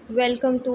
Welcome to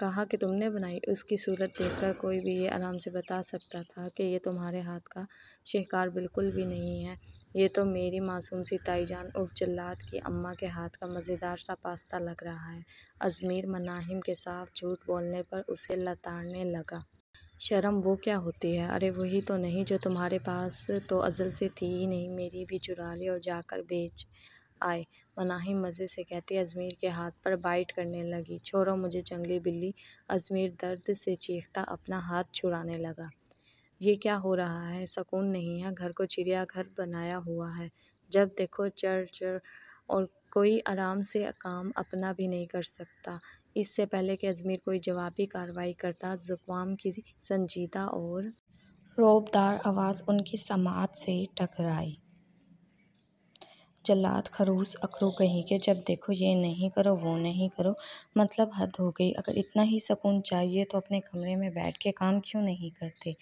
کہا کہ تم نے بنائی۔ اس کی صورت دیکھ کر کوئی بھی یہ آرام سے بتا سکتا تھا کہ یہ تمہارے ہاتھ کا شہکار بالکل بھی نہیں ہے۔ یہ تو میری معصوم سی تائی جان عرف جلاد کی اماں کے ہاتھ کا مزیدار سا پاستہ لگ رہا ہے۔ ازمیر منا ہم کے صاف جھوٹ بولنے پر اسے لتاڑنے لگا۔ شرم وہ کیا ہوتی ہے؟ ارے وہی تو نہیں جو تمہارے پاس تو ازل سے تھی ہی نہیں، میری بھی چرا لی اور جا کر بیچ آئے، منا ہم مزے سے کہتی ازمیر کے ہاتھ پر بائٹ کرنے لگی۔ چھوڑو مجھے جنگلی بلی، ازمیر درد سے چیختا اپنا ہاتھ چھڑانے لگا۔ یہ کیا ہو رہا ہے؟ سکون نہیں ہے، گھر کو چڑیا گھر بنایا ہوا ہے، جب دیکھو چر چر، اور کوئی آرام سے کام اپنا بھی نہیں کر سکتا۔ اس سے پہلے کہ ازمیر کوئی جوابی کارروائی کرتا، زکوام کی سنجیدہ اور رعبدار آواز ان کی سماعت سے ٹکرائی۔ جلاد خروس اکڑو کہیں کے، جب دیکھو یہ نہیں کرو وہ نہیں کرو، مطلب حد ہو گئی۔ اگر اتنا ہی سکون چاہیے تو اپنے کمرے میں بیٹھ کے کام کیوں نہیں کرتے؟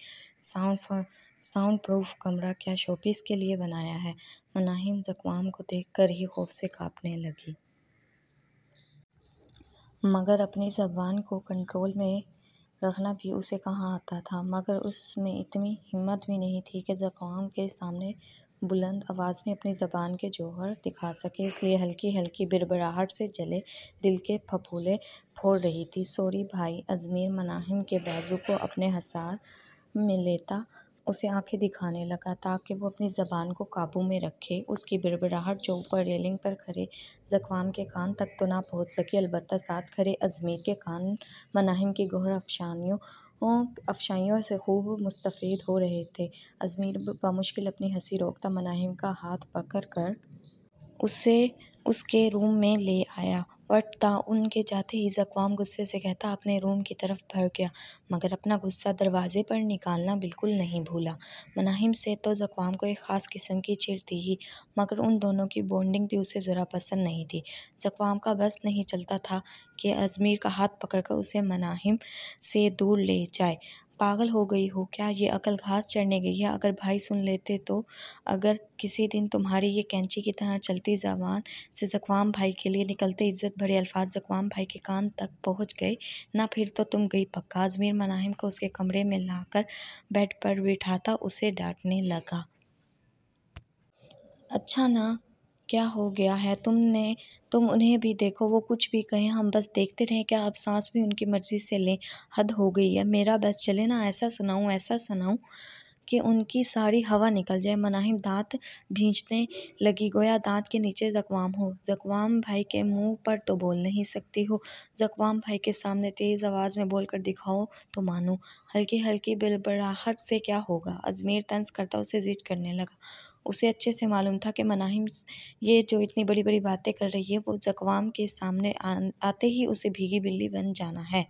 ساؤنڈ پروف کمرہ کیا شو پیس کے لیے بنایا ہے؟ منا ہم زکوام کو دیکھ کر ہی خوف سے کانپنے لگی۔ مگر اپنی زبان کو کنٹرول میں رکھنا بھی اسے کہاں آتا تھا، مگر اس میں اتنی ہمت بھی نہیں تھی کہ زکوام کے سامنے بلند آواز میں اپنی زبان کے جوہر دکھا سکے، اس لیے ہلکی ہلکی بڑبڑاہٹ سے جلے دل کے پھپھولے پھوڑ رہی تھی۔ سوری بھائی۔ ازمیر منا ہم کے بازو کو اپنے حصار میں لیتا اسے آنکھیں دکھانے لگا تاکہ وہ اپنی زبان کو قابو میں رکھے۔ اس کی بڑبڑاہٹ جو اوپر ریلنگ پر کھڑے زکوام کے کان تک تو نہ پہنچ سکی، البتہ ساتھ کھڑے ازمیر کے کان منا ہم کی گہر افشانیوں سے خوب مستفید ہو رہے تھے۔ ازمیر بمشکل اپنی ہنسی روکتا منا ہم کا ہاتھ پکڑ کر اسے اس کے روم میں لے آیا۔ وٹ دا ان کے جاتے ہی زکوام غصے سے کہتا اپنے روم کی طرف بھاگ گیا، مگر اپنا غصہ دروازے پر نکالنا بالکل نہیں بھولا۔ منا ہم سے تو زکوام کو ایک خاص قسم کی چڑ تھی ہی، مگر ان دونوں کی بانڈنگ بھی اسے ذرا پسند نہیں تھی۔ زکوام کا بس نہیں چلتا تھا کہ ازمیر کا ہاتھ پکڑ کر اسے منا ہم سے دور لے جائے۔ پاگل ہو گئی ہو کیا؟ یہ عقل گھاس چرنے گئی ہے؟ اگر بھائی سن لیتے تو؟ اگر کسی دن تمہاری یہ کینچی کی طرح چلتی زبان سے زکوام بھائی کے لیے نکلتے عزت بھرے الفاظ زکوام بھائی کے کان تک پہنچ گئے نا، پھر تو تم گئی پکا۔ ازمیر منا ہم کو اس کے کمرے میں لا کر بیڈ پر بٹھاتا اسے ڈانٹنے لگا۔ اچھا نا، کیا ہو گیا ہے؟ تم انہیں بھی دیکھو، وہ کچھ بھی کہیں ہم بس دیکھتے رہیں کیا؟ اب سانس بھی ان کی مرضی سے لیں، حد ہو گئی ہے۔ میرا بس چلے نا، ایسا سناؤں کہ ان کی ساری ہوا نکل جائے۔ منا ہم دانت بھینچنے لگی گویا دانت کے نیچے زکوام ہو۔ زکوام بھائی کے منہ پر تو بول نہیں سکتی ہو، زکوام بھائی کے سامنے تیز آواز میں بول کر دکھاؤ تو مانوں، ہلکی ہلکی بڑبڑاہٹ سے کیا ہوگا؟ ازمیر طنز کرتا اسے زج کرنے لگا۔ اسے اچھے سے معلوم تھا کہ منا ہم یہ جو اتنی بڑی بڑی باتیں کر رہی ہے وہ زکوام کے سامنے آتے ہی اسے بھیگی بلی بن جانا ہے۔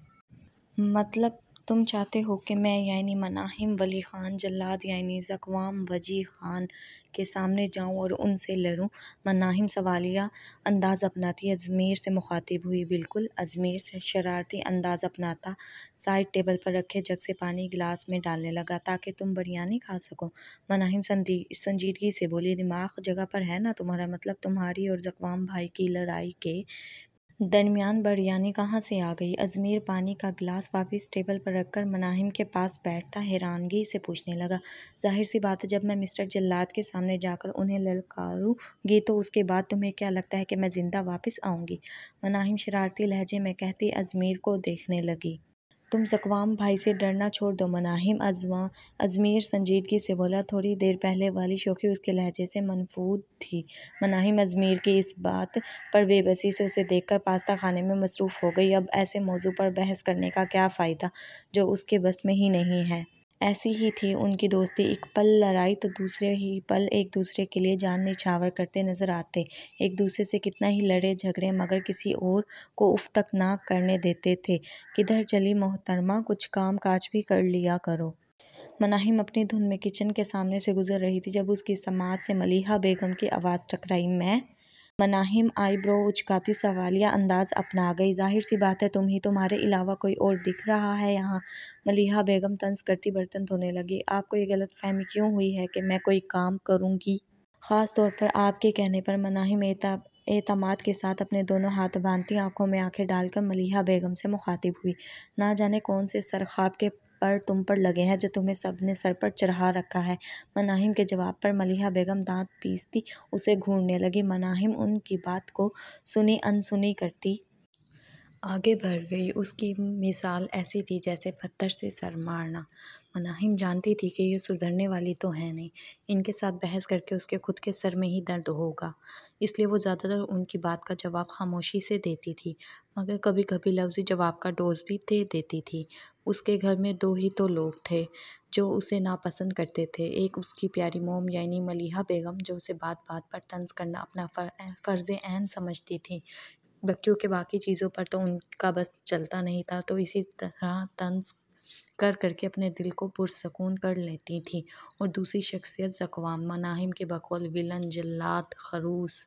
مطلب تم چاہتے ہو کہ میں یعنی منا ہم ولی خان جلاد یعنی زکوام وجیح خان کے سامنے جاؤں اور ان سے لڑوں؟ منا ہم سوالیہ انداز اپناتی ازمیر سے مخاطب ہوئی۔ بالکل۔ ازمیر شرارتی انداز اپناتا سائڈ ٹیبل پر رکھے جگ سے پانی گلاس میں ڈالنے لگا، تاکہ تم بریانی کھا سکو۔ منا ہم سنجیدگی سے بولی، دماغ جگہ پر ہے نا تمہارا؟ مطلب تمہاری اور زکوام بھائی کی لڑائی کے درمیان بریانی کہاں سے آ گئی؟ ازمیر پانی کا گلاس واپس ٹیبل پر رکھ کر منا ہم کے پاس بیٹھتا حیرانگی سے پوچھنے لگا۔ ظاہر سی بات ہے، جب میں مسٹر جلاد کے سامنے جا کر انہیں للکاروں گی تو اس کے بعد تمہیں کیا لگتا ہے کہ میں زندہ واپس آؤں گی؟ منا ہم شرارتی لہجے میں کہتی ازمیر کو دیکھنے لگی۔ تم زکوام بھائی سے ڈرنا چھوڑ دو منا ہم۔ ازمیر سنجیدگی سے بولا، تھوڑی دیر پہلے والی شوخی اس کے لہجے سے منفوط تھی۔ منا ہم ازمیر کی اس بات پر بے بسی سے اسے دیکھ کر پاستہ کھانے میں مصروف ہو گئی۔ اب ایسے موضوع پر بحث کرنے کا کیا فائدہ جو اس کے بس میں ہی نہیں ہے؟ ایسی ہی تھی ان کی دوستی، ایک پل لڑائی تو دوسرے ہی پل ایک دوسرے کے لیے جان نچھاور کرتے نظر آتے، ایک دوسرے سے کتنا ہی لڑے جھگڑے مگر کسی اور کو اف تک نہ کرنے دیتے تھے۔ کدھر چلی محترمہ، کچھ کام کاج بھی کر لیا کرو۔ منا ہم اپنی دھن میں کچن کے سامنے سے گزر رہی تھی جب اس کی سماعت سے ملیحہ بیگم کی آواز ٹکرائی۔ میں؟ منا ہم آئی برو اچکاتی سوالیہ انداز اپنا گئی۔ ظاہر سی بات ہے تم ہی، تمہارے علاوہ کوئی اور دکھ رہا ہے یہاں؟ ملیحہ بیگم طنز کرتی برتن دھونے لگی۔ آپ کو یہ غلط فہمی کیوں ہوئی ہے کہ میں کوئی کام کروں گی؟ خاص طور پر آپ کے کہنے پر۔ منا ہم اعتماد کے ساتھ اپنے دونوں ہاتھ باندھتی آنکھوں میں آنکھیں ڈال کر ملیحہ بیگم سے مخاطب ہوئی۔ نہ جانے کون سے سر خواب کے پر تم پر لگے ہیں جو تمہیں سب نے سر پر چڑھا رکھا ہے۔ مناہم کے جواب پر ملیحہ بیگم دانت پیستی اسے گھورنے لگی۔ مناہم ان کی بات کو سنی انسنی کرتی آگے بڑھ گئی۔ اس کی مثال ایسی تھی جیسے پتھر سے سر مارنا۔ مناہم جانتی تھی کہ یہ سدھرنے والی تو ہے نہیں، ان کے ساتھ بحث کر کے اس کے خود کے سر میں ہی درد ہوگا، اس لیے وہ زیادہ تر ان کی بات کا جواب خاموشی سے دیتی تھی، مگر کبھی کبھی لفظی جواب کا ڈوز بھی دے دیتی تھی۔ اس کے گھر میں دو ہی تو لوگ تھے جو اسے ناپسند کرتے تھے، ایک اس کی پیاری موم یعنی ملیحہ بیگم جو اسے بات بات پر طنز کرنا اپنا فرض عین سمجھتی تھی، کیونکہ باقی چیزوں پر تو ان کا بس چلتا نہیں تھا، تو اسی طرح طنز کر کر کے اپنے دل کو پرسکون کر لیتی تھیں، اور دوسری شخصیت زکوام، مناہم کے بقول ویلن، جلاد، خروس۔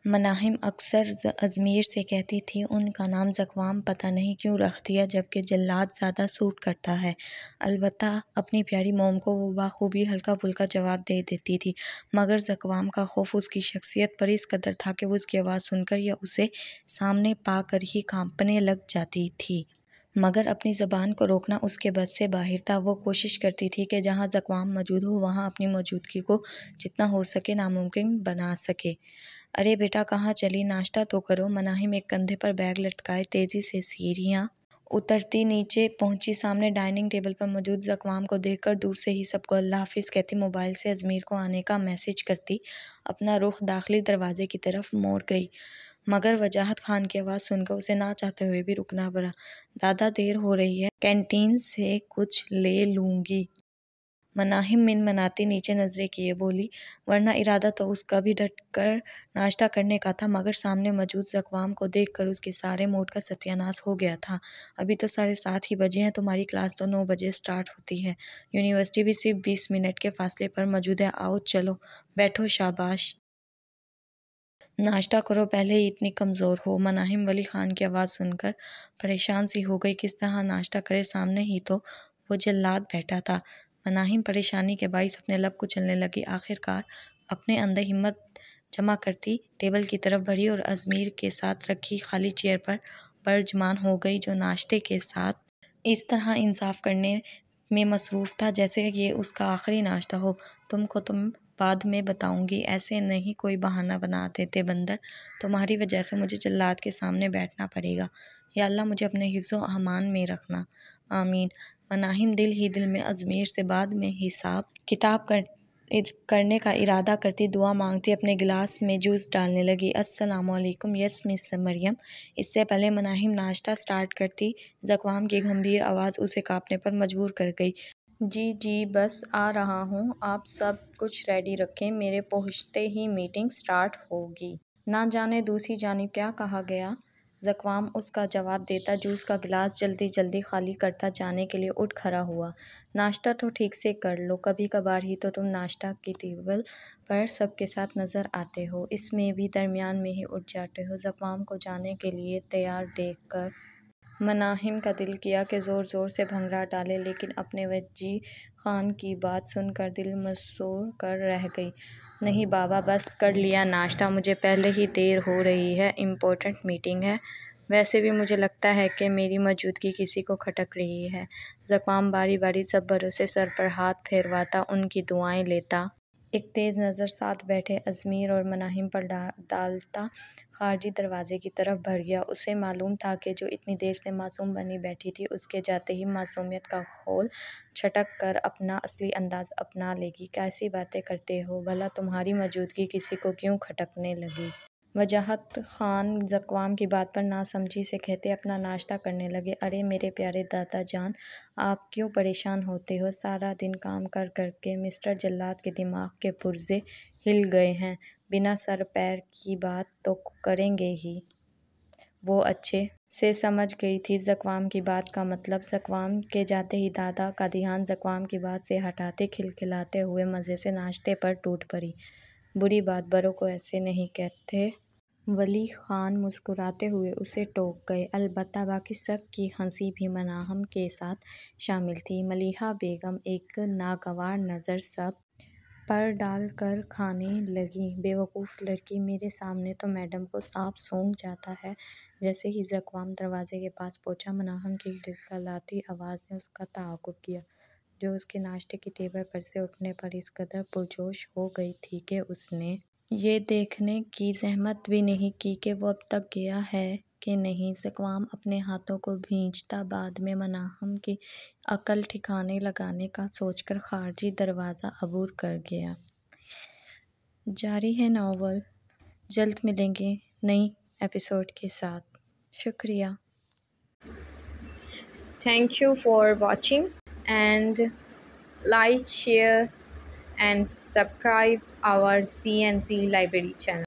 مناہم اکثر ازمیر سے کہتی تھی ان کا نام زکوام پتہ نہیں کیوں رکھ دیا جبکہ جلاد زیادہ سوٹ کرتا ہے، البتہ اپنی پیاری موم کو وہ بخوبی ہلکا پھلکا جواب دے دیتی تھی، مگر زکوام کا خوف اس کی شخصیت پر اس قدر تھا کہ وہ اس کی آواز سن کر یا اسے سامنے پا کر ہی کانپنے لگ جاتی تھی، مگر اپنی زبان کو روکنا اس کے بس سے باہر تھا۔ وہ کوشش کرتی تھی کہ جہاں زکوام موجود ہو وہاں اپنی موجودگی کو جتنا ہو سکے ناممکن بنا سکے۔ ارے بیٹا کہاں چلی، ناشتہ تو کرو۔ مناہم ایک کندھے پر بیگ لٹکائے تیزی سے سیڑھیاں اترتی نیچے پہنچی، سامنے ڈائننگ ٹیبل پر موجود زکوام کو دیکھ کر دور سے ہی سب کو اللہ حافظ کہتی موبائل سے ازمیر کو آنے کا میسج کرتی اپنا رخ داخلی دروازے کی طرف موڑ گئی، مگر وجاہت خان کی آواز سن کر اسے نہ چاہتے ہوئے بھی رکنا پڑا۔ دادا دیر ہو رہی ہے، کینٹین سے کچھ لے لوں گی۔ مناہم منمناتی نیچے نظریں کیے بولی، ورنہ ارادہ تو اس کا بھی ڈٹ کر ناشتہ کرنے کا تھا، مگر سامنے موجود زکوام کو دیکھ کر اس کے سارے موڈ کا ستیہ ناش ہو گیا تھا۔ ابھی تو 7:30 ہی بجے ہیں، تمہاری کلاس تو 9 بجے سٹارٹ ہوتی ہے، یونیورسٹی بھی صرف 20 منٹ کے فاصلے پر موجود ہے، آؤ چلو بیٹھو، شاباش ناشتہ کرو، پہلے ہی اتنی کمزور ہو۔ مناہم ولی خان کی آواز سن کر پریشان سی ہو گئی، کس طرح ناشتہ کرے، سامنے ہی تو وہ جلاد بیٹھا تھا۔ مناہم پریشانی کے باعث اپنے لب کچلنے لگی، آخر کار اپنے اندر ہمت جمع کرتی ٹیبل کی طرف بڑھی اور ازمیر کے ساتھ رکھی خالی چیئر پر برجمان ہو گئی، جو ناشتے کے ساتھ اس طرح انصاف کرنے میں مصروف تھا جیسے یہ اس کا آخری ناشتہ ہو۔ تم کو بعد میں بتاؤں گی، ایسے نہیں کوئی بہانہ بنا دیتے بندر، تمہاری وجہ سے مجھے جلاد کے سامنے بیٹھنا پڑے گا، یا اللہ مجھے اپنے حفظ و امان میں رکھنا، آمین۔ مناہم دل ہی دل میں ازمیر سے بعد میں حساب کتاب کرنے کا ارادہ کرتی دعا مانگتی اپنے گلاس میں جوس ڈالنے لگی۔ السلام علیکم، یس مس مریم۔ اس سے پہلے مناہم ناشتہ سٹارٹ کرتی زکوام کی گمبھیر آواز اسے کانپنے پر مجبور کر گئی۔ جی جی بس آ رہا ہوں، آپ سب کچھ ریڈی رکھیں، میرے پہنچتے ہی میٹنگ سٹارٹ ہوگی۔ نہ جانے دوسری جانب کیا کہا گیا، زکوام اس کا جواب دیتا جوس کا گلاس جلدی جلدی خالی کرتا جانے کے لیے اٹھ کھڑا ہوا۔ ناشتہ تو ٹھیک سے کر لو، کبھی کبھار ہی تو تم ناشتہ کی ٹیبل پر سب کے ساتھ نظر آتے ہو، اس میں بھی درمیان میں ہی اٹھ جاتے ہو۔ زکوام کو جانے کے لیے تیار دیکھ کر مناہم کا دل کیا کہ زور زور سے بھنگڑا ڈالے، لیکن اپنے وجی خان کی بات سن کر دل مسور کر رہ گئی۔ نہیں بابا، بس کر لیا ناشتہ، مجھے پہلے ہی دیر ہو رہی ہے، امپورٹنٹ میٹنگ ہے، ویسے بھی مجھے لگتا ہے کہ میری موجودگی کسی کو کھٹک رہی ہے۔ زکوام باری باری سب بڑوں سے سر پر ہاتھ پھیرواتا ان کی دعائیں لیتا، ایک تیز نظر ساتھ بیٹھے ازمیر اور مناہم پر ڈالتا خارجی دروازے کی طرف بڑھ گیا۔ اسے معلوم تھا کہ جو اتنی دیر سے معصوم بنی بیٹھی تھی، اس کے جاتے ہی معصومیت کا خول چھٹک کر اپنا اصلی انداز اپنا لے گی۔ کیسی باتیں کرتے ہو، بھلا تمہاری موجودگی کسی کو کیوں کھٹکنے لگی؟ وجاہت خان زکوام کی بات پر ناسمجھی سے کہتے اپنا ناشتہ کرنے لگے۔ ارے میرے پیارے دادا جان، آپ کیوں پریشان ہوتے ہو، سارا دن کام کر کر کے مسٹر جلاد کے دماغ کے پرزے ہل گئے ہیں، بنا سر پیر کی بات تو کریں گے ہی۔ وہ اچھے سے سمجھ گئی تھی زکوام کی بات کا مطلب۔ زکوام کے جاتے ہی دادا کا دھیان زکوام کی بات سے ہٹاتے کھلکھلاتے ہوئے مزے سے ناشتے پر ٹوٹ پڑی۔ بری بات، بڑوں کو ایسے نہیں کہتے۔ ولی خان مسکراتے ہوئے اسے ٹوک گئے، البتہ باقی سب کی ہنسی بھی مناہم کے ساتھ شامل تھی۔ ملیحہ بیگم ایک ناگوار نظر سب پر ڈال کر کھانے لگی۔ بیوقوف لڑکی، میرے سامنے تو میڈم کو سانپ سونگھ جاتا ہے۔ جیسے ہی زکوام دروازے کے پاس پہنچا، مناہم کی کھلکھلاتی آواز نے اس کا تعاقب کیا، جو اس کے ناشتے کی ٹیبل پر سے اٹھنے پر اس قدر پرجوش ہو گئی تھی کہ اس نے یہ دیکھنے کی زحمت بھی نہیں کی کہ وہ اب تک گیا ہے کہ نہیں۔ زکوام اپنے ہاتھوں کو بھینچتا بعد میں مناہم کی عقل ٹھکانے لگانے کا سوچ کر خارجی دروازہ عبور کر گیا۔ جاری ہے ناول۔ جلد ملیں گے نئی ایپیسوڈ کے ساتھ۔ شکریہ۔ Thank you for watching and like, share and subscribe our CNC Library channel.